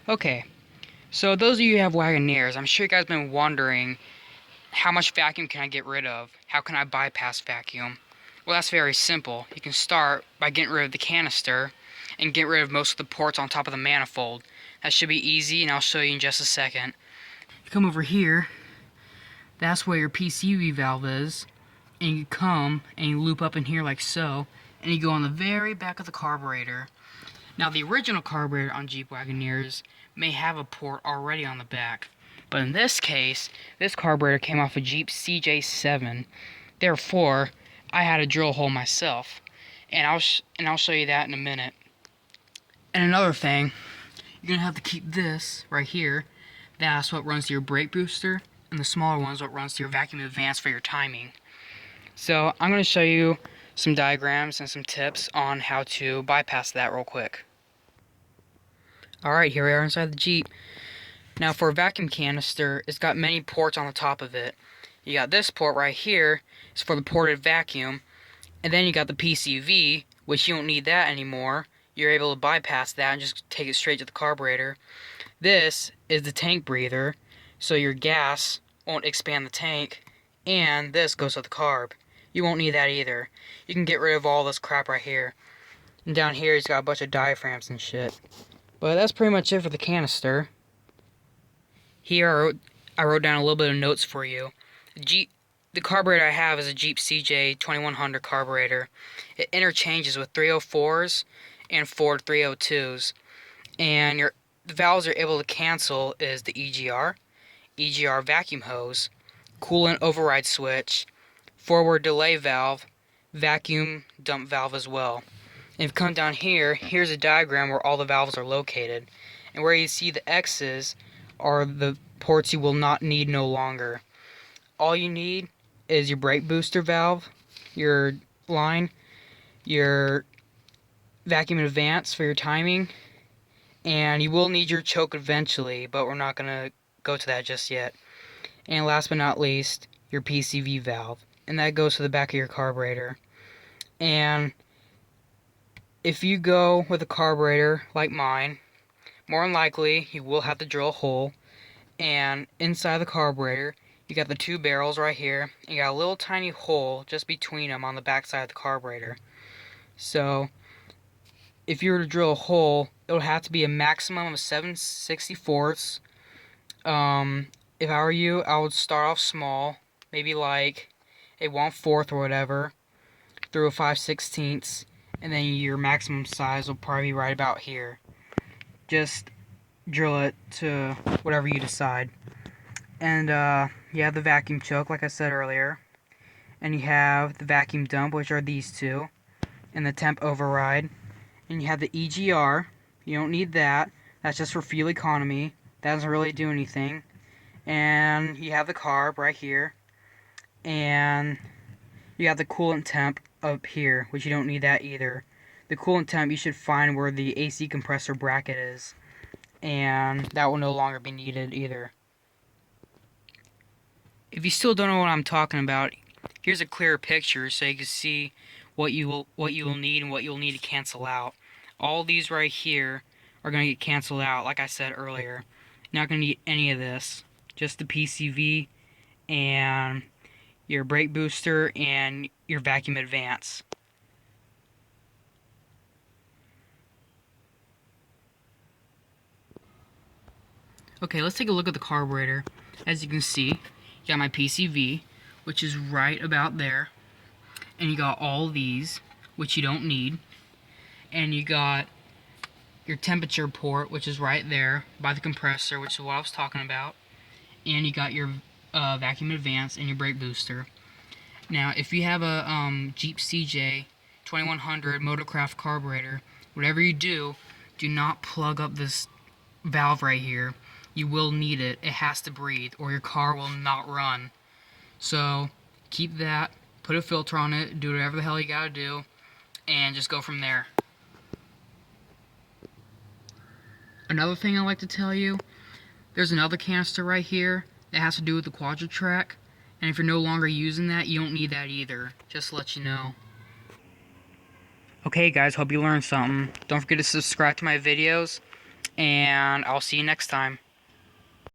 Okay, so those of you who have Wagoneers, I'm sure you guys have been wondering, how much vacuum can I get rid of? How can I bypass vacuum? Well, that's very simple. You can start by getting rid of the canister and get rid of most of the ports on top of the manifold. That should be easy, and I'll show you in just a second. You come over here, that's where your PCV valve is, and you come and you loop up in here like so, and you go on the very back of the carburetor. Now, the original carburetor on Jeep Wagoneers may have a port already on the back, but in this case, this carburetor came off a Jeep CJ7. Therefore, I had to drill a hole myself, and I'll show you that in a minute. And another thing, you're gonna have to keep this right here. That's what runs to your brake booster, and the smaller one's what runs to your vacuum advance for your timing. So I'm gonna show you some diagrams and some tips on how to bypass that real quick. Alright, here we are inside the Jeep. Now for a vacuum canister, it's got many ports on the top of it. You got this port right here, it's for the ported vacuum, and then you got the PCV, which you don't need that anymore. You're able to bypass that and just take it straight to the carburetor. This is the tank breather, so your gas won't expand the tank, and this goes to the carb. You won't need that either. You can get rid of all this crap right here. And down here, it's got a bunch of diaphragms and shit. But that's pretty much it for the canister. Here I wrote down a little bit of notes for you. The carburetor I have is a Jeep CJ 2100 carburetor. It interchanges with 304s and Ford 302s. And the valves you're able to cancel is the EGR vacuum hose, coolant override switch, forward delay valve, vacuum dump valve as well. And if you come down here, here's a diagram where all the valves are located. And where you see the X's are the ports you will not need no longer. All you need is your brake booster valve, your line, your vacuum advance for your timing, and you will need your choke eventually, but we're not going to go to that just yet. And last but not least, your PCV valve, and that goes to the back of your carburetor. And if you go with a carburetor like mine, more than likely you will have to drill a hole, and inside the carburetor you got the two barrels right here, and you got a little tiny hole just between them on the back side of the carburetor. So if you were to drill a hole, it'll have to be a maximum of 7/64. If I were you, I would start off small, maybe like a 1/4 or whatever, through a 5/16, and then your maximum size will probably be right about here. Just drill it to whatever you decide. And you have the vacuum choke, like I said earlier, and you have the vacuum dump, which are these two, and the temp override, and you have the EGR. You don't need that. That's just for fuel economy. That doesn't really do anything. And you have the carb right here, and you have the coolant temp up here, which you don't need that either. The coolant temp you should find where the AC compressor bracket is, and that will no longer be needed either. If you still don't know what I'm talking about, here's a clearer picture so you can see what you will need and what you'll need to cancel out. All these right here are going to get canceled out, like I said earlier. You're not going to need any of this, just the PCV and your brake booster and your vacuum advance. Okay, let's take a look at the carburetor. As you can see, you got my PCV, which is right about there, and you got all these, which you don't need, and you got your temperature port, which is right there by the compressor, which is what I was talking about, and you got your vacuum advance and your brake booster. Now, if you have a Jeep CJ 2100 Motorcraft carburetor, whatever you do not plug up this valve right here. You will need it. It has to breathe, or your car will not run. So keep that, put a filter on it, do whatever the hell you gotta do, and just go from there. Another thing I like to tell you, there's another canister right here that has to do with the Quadra-Track, and if you're no longer using that, you don't need that either, just to let you know. Okay guys, hope you learned something. Don't forget to subscribe to my videos, and I'll see you next time.